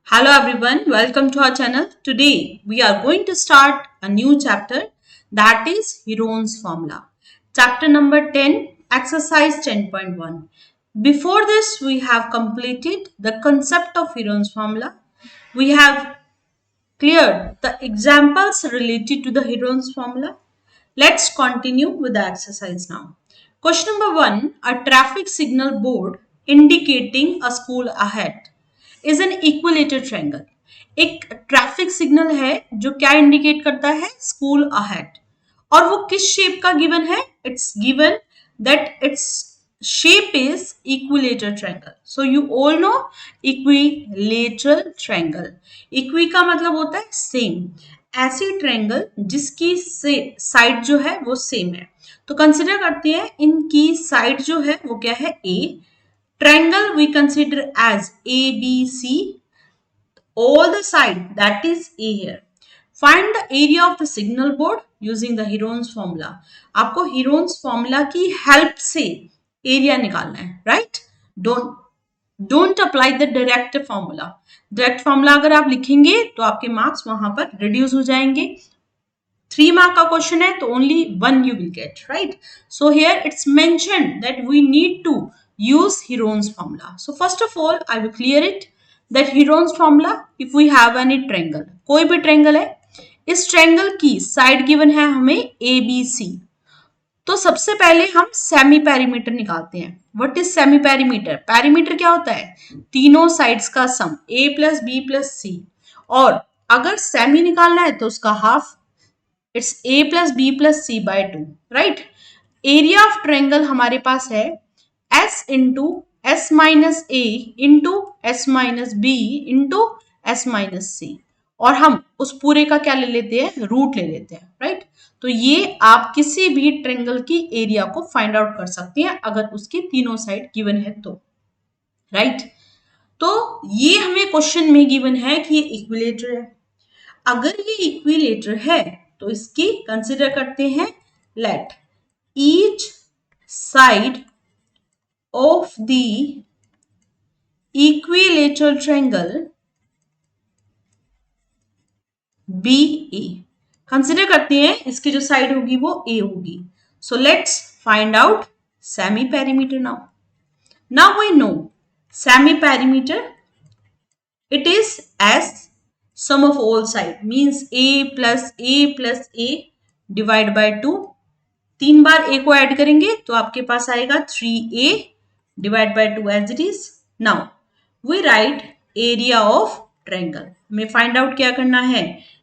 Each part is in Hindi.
Hello everyone, welcome to our channel. Today we are going to start a new chapter that is Heron's formula. Chapter number 10, exercise 10.1. Before this we have completed the concept of Heron's formula. We have cleared the examples related to the Heron's formula. Let's continue with the exercise now. Question number 1, a traffic signal board indicating a school ahead is an equilateral triangle. एक ट्रैफिक सिग्नल है जो क्या इंडिकेट करता है स्कूल अहेड और वो किस शेप का गिवन है it's given that its shape is equilateral triangle. So you all know equilateral triangle. Equi का मतलब होता है सेम. ऐसी ट्रायंगल जिसकी साइड जो है वो सेम है. तो कंसिडर करते हैं इनकी साइड जो है वो क्या है ए. Triangle we consider as ABC, all the side that is A here. Find the area of the signal board using the Heron's formula. आपको Heron's formula की help से area निकालना है, right? Don't apply the direct formula. Direct formula अगर आप लिखेंगे तो आपके marks वहां पर reduce हो जाएंगे. 3 mark का question है तो only 1 you will get, right? So here it's mentioned that we need to use Heron's formula. So first of all, I will clear it that Heron's formula, if we have any triangle, कोई भी triangle है, इस triangle की side given है हमें ABC. तो सबसे पहले हम सेमी पेरीमीटर निकालते हैं. What is semi perimeter? Perimeter क्या होता है? तीनों साइड्स का sum A plus B plus C. और अगर सेमी निकालना है तो उसका half. It's A plus B plus C by 2, right. Area of triangle हमारे पास है S into S minus A into S minus B into S minus C. और हम उस पूरे का क्या ले लेते हैं? रूट ले लेते हैं, राइट. तो ये आप किसी भी ट्रायंगल की एरिया को फाइंड आउट कर सकते हैं अगर उसकी तीनों साइड गिवन है तो, राइट. तो ये हमें क्वेश्चन में गिवन है कि ये इक्विलेटर है. अगर ये इक्विलेटर है तो इसकी कंसिडर करते हैं let each side of the equilateral triangle be a. Consider करते हैं इसकी जो साइड होगी वो ए होगी. So let's find out semi perimeter. Now we know semi perimeter it is as sum of all side means a plus a divide by 2. 3 bar a को ऐड करेंगे तो आपके पास आएगा 3a divide by 2 as it is. Now we write area of triangle. हमें find out क्या करना है?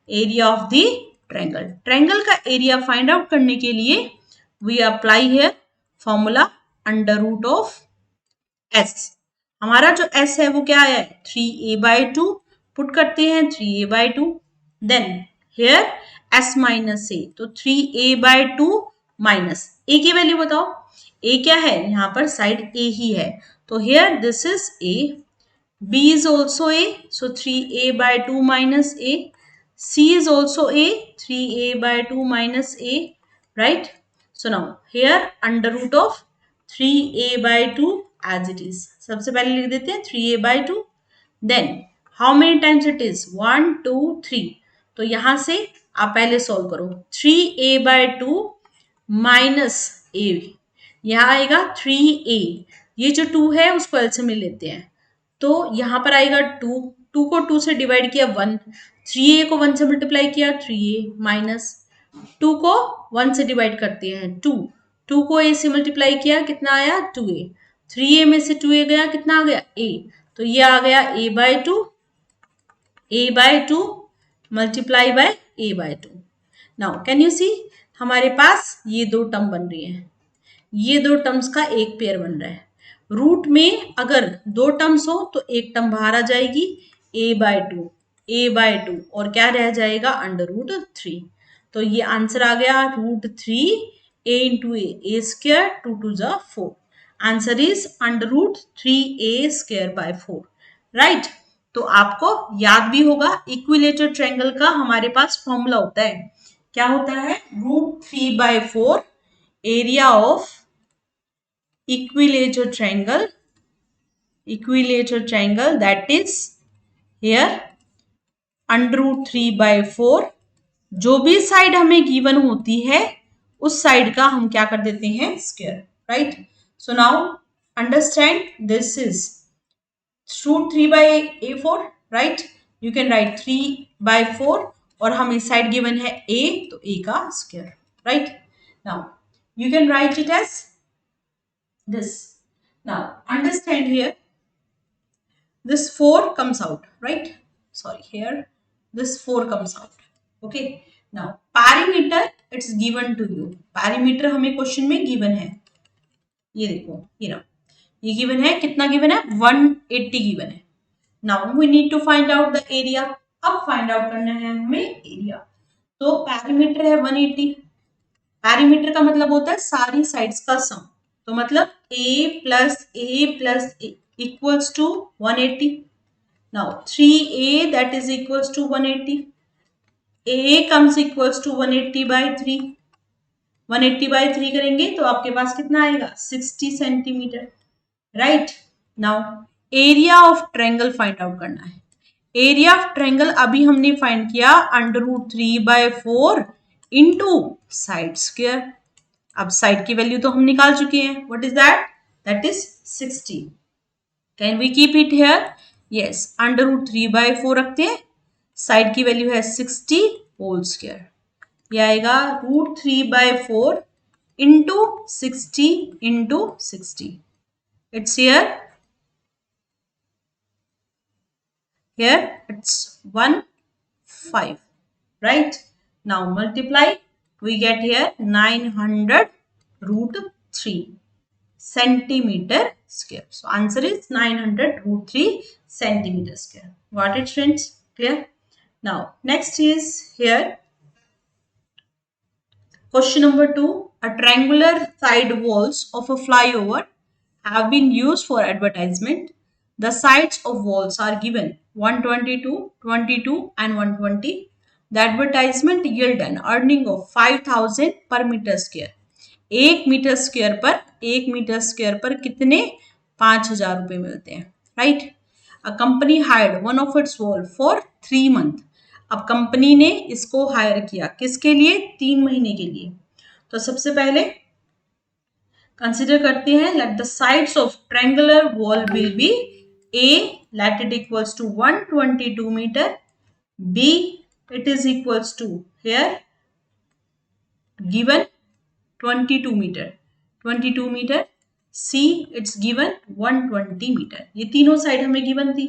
area of the triangle. triangle का area find out करने के लिए we apply here formula under root of s. हमारा जो s है वो क्या है? 3a by 2. पुट करते हैं 3a by 2. Then here s minus a. तो 3a by 2 माइनस a की वैल्यू बताओ. a क्या है? यहाँ पर साइड a ही है. तो here this is a. b is also a. So 3a by 2 minus a. c is also a. 3a by 2 minus a. Right? So now here under root of 3a by 2 as it is. सबसे पहले लिख देते हैं 3a by 2. Then how many times it is? 1 2 3. तो यहां से आप पहले सॉल्व करो. 3a by 2 माइनस a. यहां आएगा 3a. ये जो 2 है उसको एलसीएम ले लेते हैं. तो यहां पर आएगा 2. 2 को 2 से डिवाइड किया 1. 3a को 1 से मल्टीप्लाई किया 3a माइनस 2 को 1 से डिवाइड करते हैं 2. 2 को a से मल्टीप्लाई किया कितना आया? 2a. 3a में से 2a गया कितना आ गया? a. तो ये आ गया a by 2. a by 2 multiply by a by 2. Now can you see हमारे पास ये दो टर्म बन रही है. ये दो टर्म्स का एक पेयर बन रहा है. रूट में अगर दो टर्म्स हो तो एक टर्म बाहर आ जाएगी a by 2. a by 2 और क्या रह जाएगा? Under root 3. तो ये आंसर आ गया root 3 a into a square 2 2 जा 4. Answer is under root 3a square by 4, right. तो आपको याद भी होगा इक्विलेटर ट्रायंगल का हमारे पास फॉर्मूला होता है. क्या होता है? Root 3 by 4 area of equilateral triangle that is here √3/4 जो भी साइड हमें गिवन होती है उस साइड का हम क्या कर देते हैं square, right. So now understand this is √3/4, right. You can write 3/4 और हमें साइड गिवन है a, तो a का square, right. Now you can write it as this. Now understand here, this 4 comes out, right? Sorry, here this 4 comes out. Okay, now perimeter it's given to you. Perimeter हमें क्वेश्चन में given है, ये देखो, ये ना, ये given है, कितना given है 180 given है. Now we need to find out the area. अब find out करना है हमें area. तो perimeter है 180. पैरीमीटर का मतलब होता है सारी साइड्स का सम, तो मतलब a plus equals to 180. Now 3a that is equals to 180. a comes equals to 180/3. 180/3 करेंगे तो आपके पास कितना आएगा 60 centimetre, right. Now area of triangle find out करना है. एरिया ऑफ ट्रायंगल अभी हमने फाइंड किया √3/4 इंटू साइड स्क्वायर. अब साइड की वैल्यू तो हम निकाल चुके हैं. What is that? That is 60. Can we keep it here? Yes, √3/4 रखते हैं, साइड की वैल्यू है 60 होल स्क्वायर. ये आएगा √3/4 into 60 into 60. It's here it's 15, right? Now multiply, we get here 900√3 centimeter square. So answer is 900√3 centimeter square. Got it, friends? Clear? Now next is here question number 2. A triangular side walls of a flyover have been used for advertisement. The sides of walls are given 122, 22 and 120. The advertisement yield an earning of 5000 per meter square. 1 metre square पर कितने 5000 रुपए मिलते हैं, right. A company hired one of its wall for 3 month. अब कंपनी ने इसको हायर किया किसके लिए? 3 महीने के लिए. तो सबसे पहले कंसिडर करते हैं, let the sides of triangular wall will be A, let it equals to 122 meter. B, it is equals to here given 22 meter. 22 meter. C, it's given 120 meter. ये तीनों साइड हमें गिवन थी.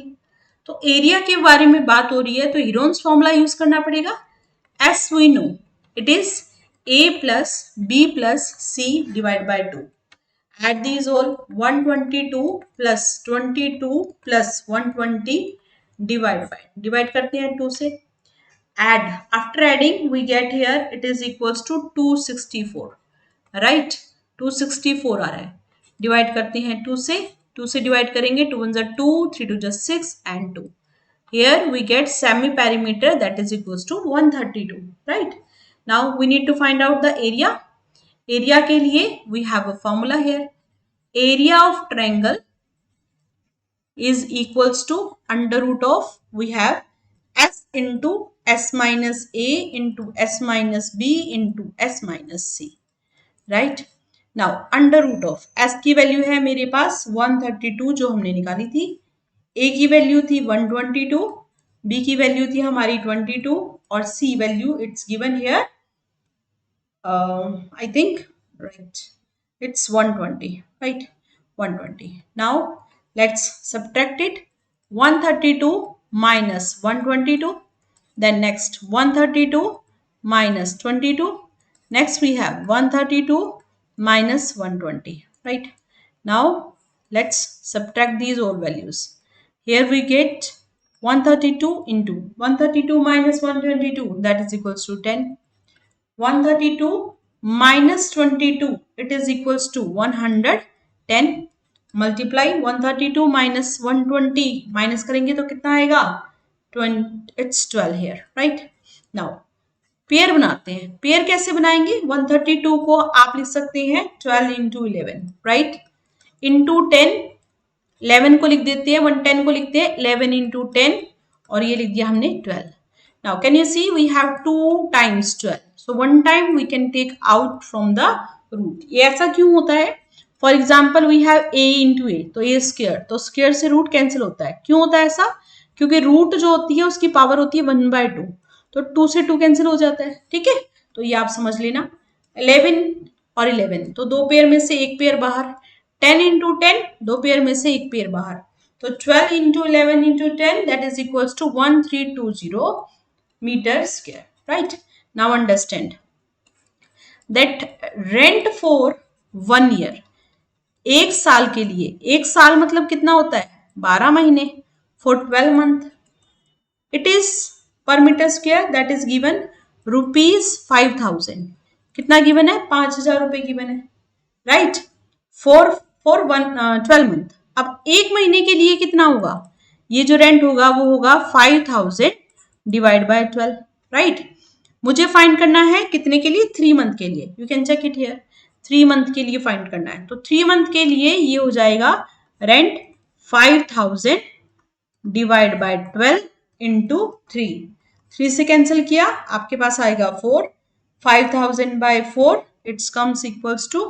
तो एरिया के बारे में बात हो रही है तो हीरोन्स फॉर्मूला यूज करना पड़ेगा. As we know, it is A plus B plus C divided by 2. Add these all. 122 plus 22 plus 120 divide करते हैं 2 से. Add, after adding we get here it is equals to 264, right? 264 आ रहा है. डिवाइड करते हैं 2 से डिवाइड करेंगे 2 1 2, 3 2 6 and 2. Here we get semi perimeter that is equals to 132, right? Now we need to find out the area. Area के लिए we have a formula here. Area of triangle is equals to under root of we have s into s minus a into s minus b into s minus c, right? Now under root of s की वैल्यू है मेरे पास 132 जो हमने निकाली थी, a की वैल्यू थी 122, b की वैल्यू थी हमारी 22 और c value it's given here I think, right, it's 120, right? 120. Now let's subtract it. 132 minus 122, then next 132 minus 22, next we have 132 minus 120, right? Now let's subtract these all values. Here we get 132 into 132 minus 122, that is equals to 10. 132 minus 22, it is equals to 110. Multiply 132 minus 120, minus करेंगे तो कितना आएगा 20, it's 12 here, right? Now pair बनाते हैं. पेयर कैसे बनाएंगे? 132 को आप लिख सकते हैं 12 into 11, right? into 10, 11 को लिख देते हैं, 110 को लिखते हैं 11 into 10 और ये लिख दिया हमने 12. Now can you see we have 2 times 12. So one time we can take out from the root. ये ऐसा क्यों होता है? For example we have a into a, तो a square, तो square से root cancel होता है. क्यों होता है ऐसा? क्योंकि root जो होती है उसकी पावर होती है 1/2, तो 2 से 2 कैंसिल हो जाता है. ठीक है, तो ये आप समझ लेना. 11 और 11, तो दो पेयर में से एक पेयर बाहर. 10 into 10, दो पेयर में से एक पेयर बाहर. तो 12 into 11 into 10, that is equals to 1320 meter square. Right? Now understand that rent for 1 year, एक साल के लिए, एक साल मतलब कितना होता है? 12 महीने. For 12 month, it is per meter square, that is given rupees 5000. कितना गिवन है? 5000 रुपए गिवन है. Right, for 12 month. अब एक महीने के लिए कितना होगा? ये जो रेंट होगा वो होगा 5000 डिवाइड बाय 12. राइट, मुझे फाइंड करना है कितने के लिए? 3 मंथ के लिए. You can check it here. 3 month के लिए फाइंड करना है, तो 3 मंथ के लिए ये हो जाएगा रेंट 5000 डिवाइड बाय 12 इंटू 3. 3 से कैंसिल किया, आपके पास आएगा 4. 5000 by 4, it's comes equals to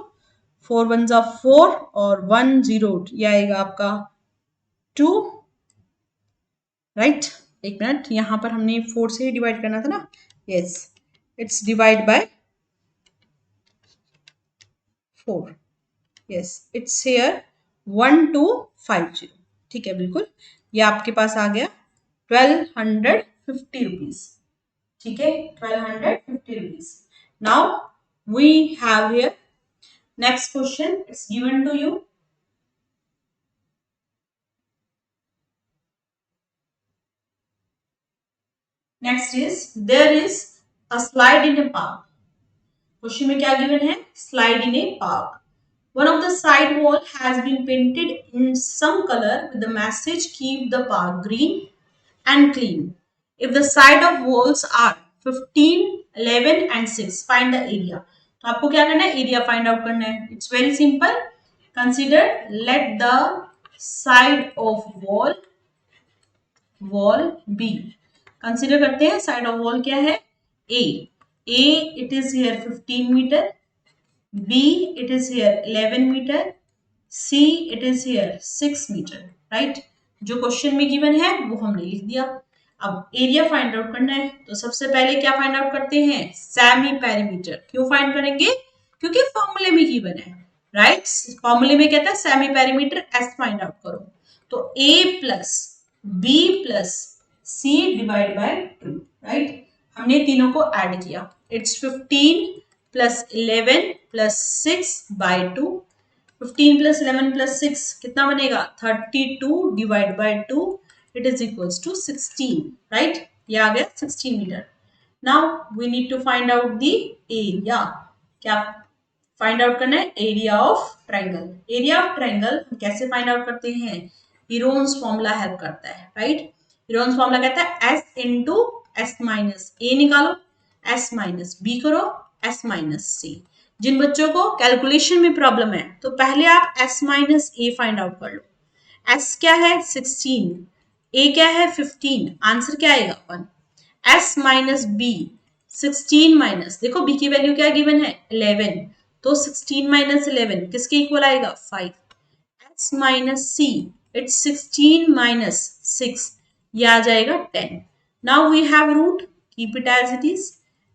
4 1 जा 4 और 1 0, ये आएगा आपका 2. राइट, एक मिनट, यहां पर हमने 4 से डिवाइड करना था ना. Yes, it's divide by 4. Yes, it's here 1250. ठीक है, बिल्कुल, ये आपके पास आ गया 1250 रुपीज. ठीक है, 1250 rupees. Now we have here next question. It's given to you. Next is there is a slide in a park. Question में क्या given है? Slide in a park. One of the side wall has been painted in some color with the message "Keep the park green and clean." If the side of walls are 15, 11 and 6, find the area. तो आपको क्या करना है? एरिया फाइंड आउट करना है. It's very simple. Consider let the side of wall B. Consider करते हैं साइड ऑफ वॉल क्या है? A. It is here 15 metre. B, it is here 11 meter. C, it is here 6 meter. Right, जो क्वेश्चन में गिवन है वो हमने लिख दिया. अब एरिया फाइंड आउट करना है, तो सबसे पहले क्या फाइंड आउट करते हैं? Semi perimeter. क्यों फाइंड करेंगे? क्योंकि फॉर्मूले में गिवन है. राइट, फॉर्मूले में कहता है semi perimeter S find out करो. तो A plus B plus C divide by 2. Right, हमने तीनों को ऐड किया. It's 15 plus 11 plus 6 by 2. 15 plus 11 plus 6 कितना बनेगा? 32 divide by 2. It is equals to 16. Right, ये आ गया 16 metre. Now we need to find out the area. क्या फाइंड आउट करना है? Area of triangle. Area of triangle कैसे फाइंड आउट करते हैं? हीरोन्स फॉर्मूला हेल्प करता है. राइट, हीरोन्स फॉर्मूला कहता है S into S minus A. निकालो, S माइनस B करो, S माइनस C. जिन बच्चों को कैलकुलेशन में प्रॉब्लम है तो पहले आप S minus A find out कर लो. S क्या है? 16. A क्या है? 15. आंसर क्या आएगा? 1. S माइनस B, 16 माइनस, देखो B की वैल्यू क्या गिवन है? 11. तो 16 माइनस 11 किसके इक्वल आएगा? 5. S minus C, it's 16 minus 6, ये आ जाएगा 10. Now we have root, keep it as it is.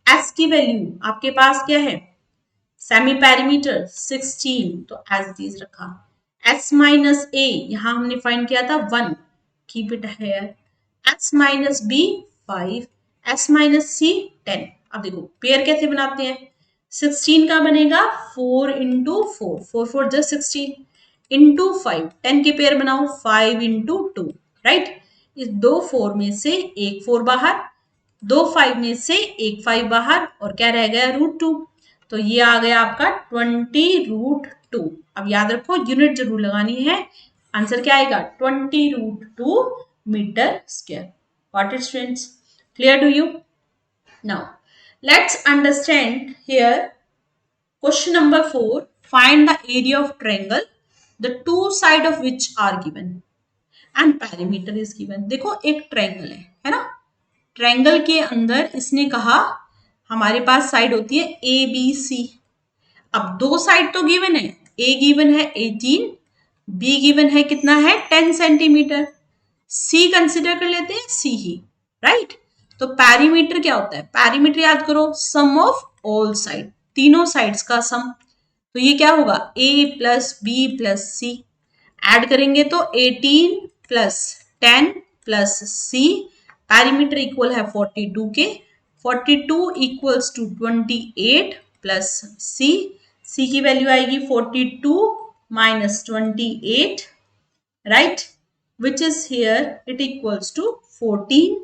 S की वैल्यू आपके पास क्या है? सेमी पेरीमीटर 16, तो एज इट इज रखा. S माइनस A यहां हमने फाइंड किया था 1, keep it here. S minus B 5, S minus C 10. अब देखो पेयर कैसे बनाते हैं? 16 का बनेगा 4 इंटू 4, 4 4 जो 16 इंटू 5. 10 के पेयर बनाओ 5 इंटू 2. राइट, इस दो 4 में से एक 4 बाहर, दो 5 में से एक 5 बाहर, और क्या रह गया? √2. तो ये आ गया आपका 20√2. अब याद रखो यूनिट जरूर लगानी है. आंसर क्या आएगा? 20√2 metre square. Got it, students? Clear to you? Now let's understand here question number 4. Find the area of triangle the two side of which are given and perimeter is given. देखो एक ट्रायंगल है, है ना। ट्रायंगल के अंदर इसने कहा हमारे पास साइड होती है ए बी सी। अब दो साइड तो गिवन है, ए गिवन है 18, बी गिवन है कितना है 10 सेंटीमीटर, सी कंसिडर कर लेते हैं सी ही, राइट। तो पैरीमीटर क्या होता है, पैरीमीटर याद करो सम ऑफ ऑल साइड, तीनों साइड्स का सम। तो ये क्या होगा A plus B plus C, add करेंगे तो 18 plus 10 plus C, perimeter equal है 42 के, 42 इक्वल्स टू 28 प्लस सी, सी की वैल्यू आएगी 42 minus 28, right, which is here it equals to 14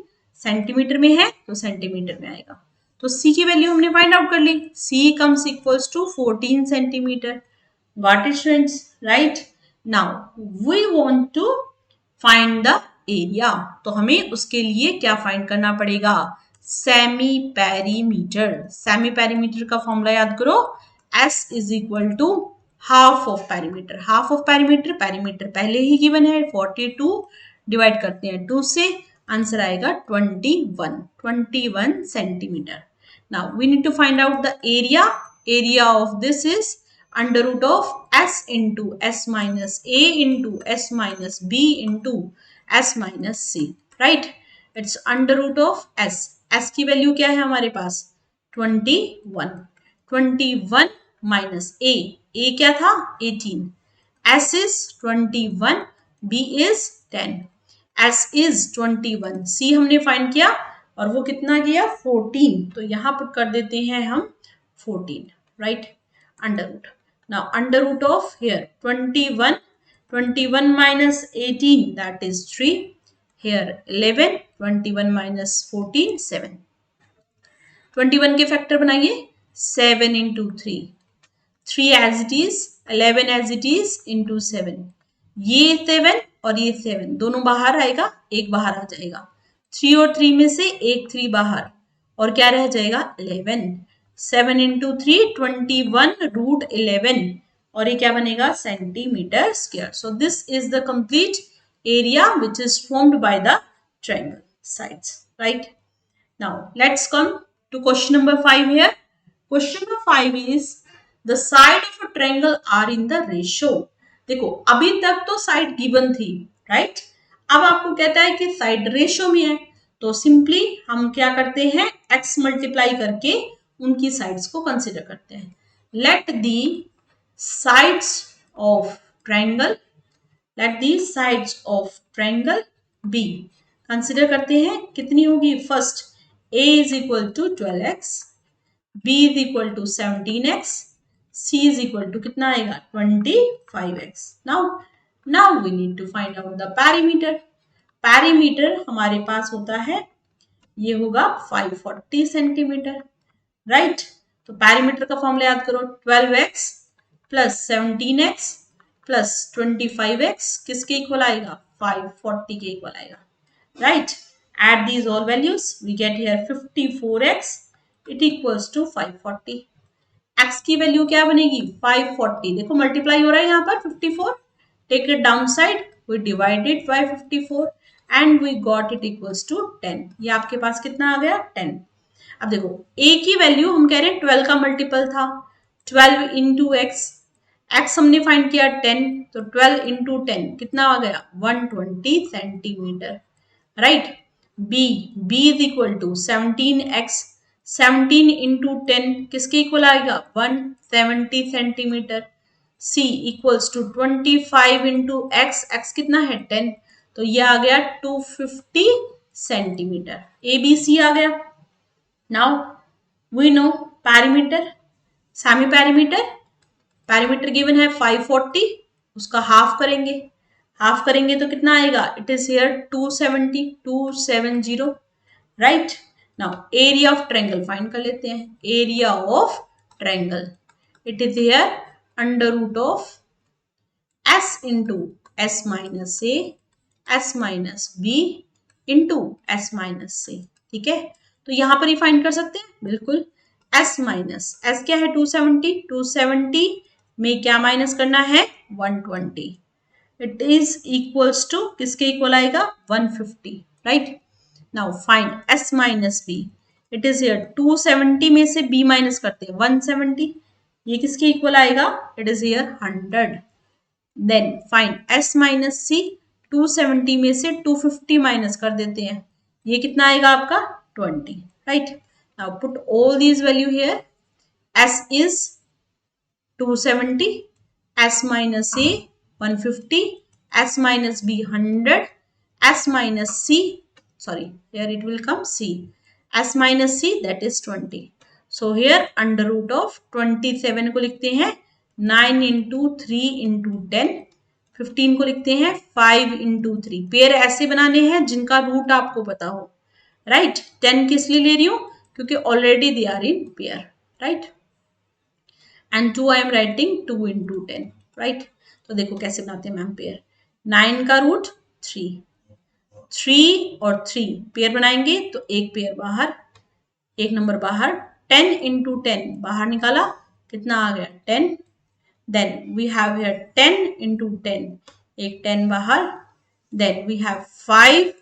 centimetre में है तो सेंटीमीटर में आएगा। तो सी की वैल्यू हमने फाइंड आउट कर ली, C comes equals to 14 centimetre. Got it students, right. Now we want to find the area, तो हमें उसके लिए क्या फाइंड करना पड़ेगा, सेमी पेरीमीटर। सेमी पेरीमीटर का फॉर्मूला याद करो, S is equal to half of perimeter. Half of perimeter, perimeter पहले ही गिवन है 42, डिवाइड करते हैं 2 से, आंसर आएगा 21 centimetre. Now we need to find out the area, area of this is under root of s into s minus a into s minus b into s minus c, right, it's under root of s, s की वैल्यू क्या है हमारे पास 21, 21 minus a क्या था 18, s is 21, b is 10, s is 21, c हमने फाइंड किया और वो कितना किया 14, तो यहां पुट कर देते हैं हम 14, राइट, under root. Now under root of here 21, 21 minus 18 that is 3, here 11, 21 minus 14 7, 21 के फैक्टर बनाइए 7 into 3, 3 as it is, 11 as it is into 7, ये 7 और ये 7 दोनों बाहर आएगा, एक बाहर आ जाएगा, 3 और 3 में से एक 3 बाहर और क्या रह जाएगा 11, 7 into 3 21 रूट 11 और ये क्या बनेगा centimetre square. So this is the complete area which is formed by the triangle sides, right. Now let's come to question number 5 here. Question number 5 is the side of a triangle are in the ratio. देखो अभी तक तो साइड गिवन थी, राइट, अब आपको कहता है कि साइड रेशियो में है, तो सिंपली हम क्या करते हैं x मल्टीप्लाई करके उनकी साइड्स को कंसिडर करते हैं। Let the sides of triangle, let the sides of triangle be, consider करते हैं कितनी होगी, first a is equal to 12x, b is equal to 17x, c is equal to कितना आएगा 25x। now we need to find out the perimeter। perimeter हमारे पास होता है ये होगा 540 सेंटीमीटर, राइट। तो पैरीमीटर का फॉर्मूला याद करो 12x plus 17x plus 25x किसके इक्वल आएगा 540 के इक्वल आएगा, right. Add these all values we get here 54x it equals to 540, x की वैल्यू क्या बनेगी 540, देखो मल्टीप्लाई हो रहा है यहाँ पर 54, take it down side, we divide it by 54 and we got it equals to 10, ये आपके पास कितना आ गया 10। अब देखो a की वैल्यू हम कह रहे हैं 12 का मल्टीपल था, 12 इंटू एक्स, एक्स हमने फाइंड किया 10, तो 12 इंटू 10 कितना आ गया 120 centimetre, right. b is equal to 17x, 17 into 10 किसके इक्वल आएगा 170 centimetre, c equals to 25 into x कितना है 10, तो ये आ गया 250 सेंटीमीटर, abc आ गया। Now we know perimeter, semi perimeter, perimeter given है 540, उसका हाफ करेंगे तो कितना आएगा, it is here 270, right। Now area of triangle find कर लेते हैं, area of triangle, it is here under root of s into s minus a, s minus b into s minus c, ठीक है। तो यहां पर ही फाइंड कर सकते हैं बिल्कुल, s माइनस s क्या है 270, 270 में क्या माइनस करना है 120, इट इज इक्वल्स टू किसके इक्वल आएगा 150, right. Now find s minus b. It is here 270 में से b माइनस करते हैं 170. ये किसके इक्वल आएगा? It is here 100. Then find s minus c. 270 में से 250 माइनस कर देते हैं. ये कितना आएगा आपका? 20. Right. Now put all these value here. s is 270, s minus a 150, s minus b 100, s minus c, sorry, here it will come c, s minus c that is 20. So here under root of 27 को लिखते हैं 9 into 3 into 10. 15 को लिखते हैं 5 into 3. पेयर ऐसे बनाने हैं जिनका रूट आपको पता हो. राइट. 10 किस लिए ले रही हूं? क्योंकि already they are in pair. Right. And 2 I am writing 2 into 10. Right. तो देखो कैसे बनाते हैं मैम पेयर. 9 का रूट 3, 3 और 3 पेयर बनाएंगे तो एक पेयर बाहर, एक नंबर बाहर. 10 into 10 बाहर निकाला, कितना आ गया? 10. Then we have here 10 into 10, एक 10 बाहर. देन वी हैव 5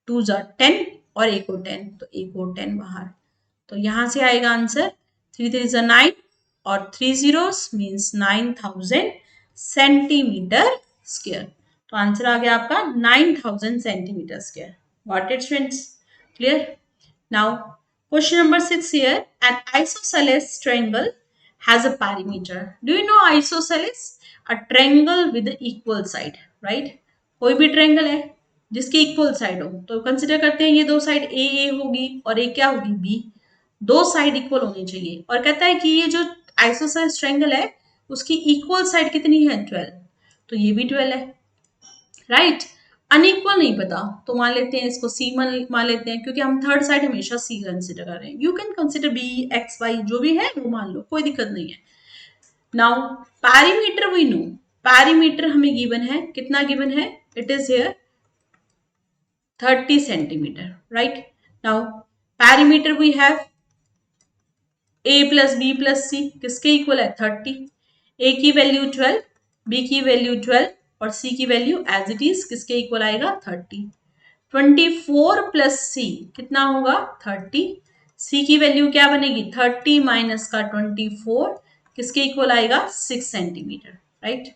2 जा 10 और एक और 10, तो एक और 10 बाहर. तो यहां से आएगा आंसर 3 3 जा 9 और 3 zeros मीन्स 9000 सेंटीमीटर स्क्वायर. तो आंसर आ गया आपका 9000 centimetre square. Got it friends? Clear? Now question number 6 here. An isosceles triangle has a perimeter. Do you know isosceles? A triangle with the equal side, right? कोई भी ट्रायंगल है जिसकी इक्वल साइड हो, तो कंसिडर करते हैं ये दो साइड ए होगी और एक क्या होगी? बी. दो साइड इक्वल होनी चाहिए. और कहता है कि ये जो आइसोसेलेस ट्रायंगल है उसकी इक्वल साइड कितनी है? 12. तो ये भी 12 है. राइट. अनइक्वल नहीं पता तो मान लेते हैं इसको सी मान लेते हैं, क्योंकि हम थर्ड साइड हमेशा सी कंसिडर कर रहे हैं. You can consider B, X, Y, जो भी है वो मान लो, कोई दिक्कत नहीं है. Now perimeter we know. Perimeter हमें गिवन है. कितना गिवन है? It is here 30 centimetre. Right. Now perimeter we have a plus B plus C किसके इक्वल है? 30. a की वैल्यू 12, b की वैल्यू 12 और c की वैल्यू एज इट इज किसके इक्वल आएगा? 30. 24 प्लस c कितना होगा? 30. c की वैल्यू क्या बनेगी? 30 माइनस का 24 किसके इक्वल आएगा? 6 सेंटीमीटर. राइट.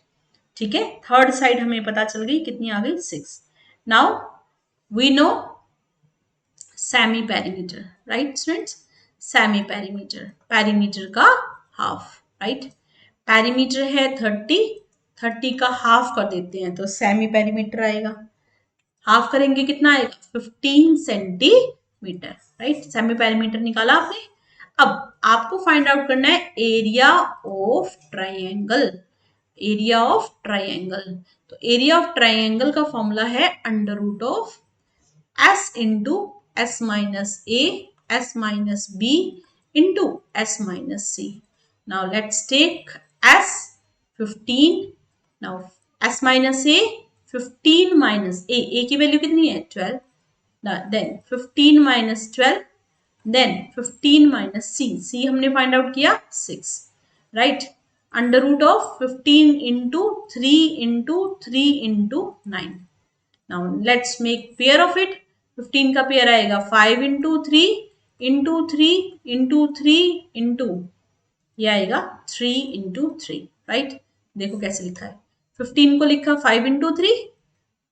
ठीक है. थर्ड साइड हमें पता चल गई, कितनी आ गई? 6. Now we know semi perimeter. Right students? Semi perimeter, perimeter का हाफ. राइट. पेरीमीटर है 30, 30 का हाफ कर देते हैं तो सेमी पेरीमीटर आएगा. हाफ करेंगे कितना आएगा? 15 सेंटीमीटर. राइट. सेमी पेरीमीटर निकाला आपने. अब आपको फाइंड आउट करना है area of triangle. Area of triangle. तो एरिया ऑफ ट्राइंगल का फॉर्मूला है under root of s into s minus a, s minus b into s minus c. Now let's take s 15. Now s minus a 15 minus a की वैल्यू कितनी है? 12. Then 15 minus 12. Then 15 minus c हमने फाइंड आउट किया 6. Right. Under root of 15 into 3 into 3 into 9. Now let's make pair of it. 15 का पेयर आएगा 5 into 3 into 3 into 3 into ये आएगा 3 into 3. राइट. देखो कैसे लिखा है. 15 को लिखा 5 into 3,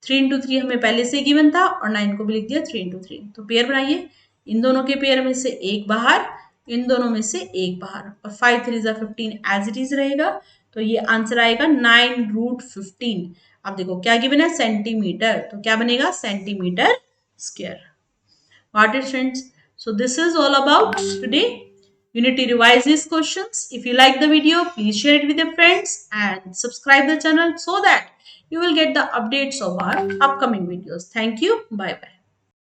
3 into 3 हमें पहले से गिवन था और 9 को भी लिख दिया 3 into 3. तो पेयर बनाइए. इन दोनों के पेयर में से एक बाहर, इन दोनों में से एक बाहर और 5 3 15 एज इट इज रहेगा. तो ये आंसर आएगा 9 रूट 15. अब देखो क्या गिवन है? सेंटीमीटर. तो क्या बनेगा? Centimetre square. Got it friends? So this is all about today. You need to revise these questions. If you like the video, please share it with your friends and subscribe the channel so that you will get the updates of our upcoming videos. Thank you. Bye bye.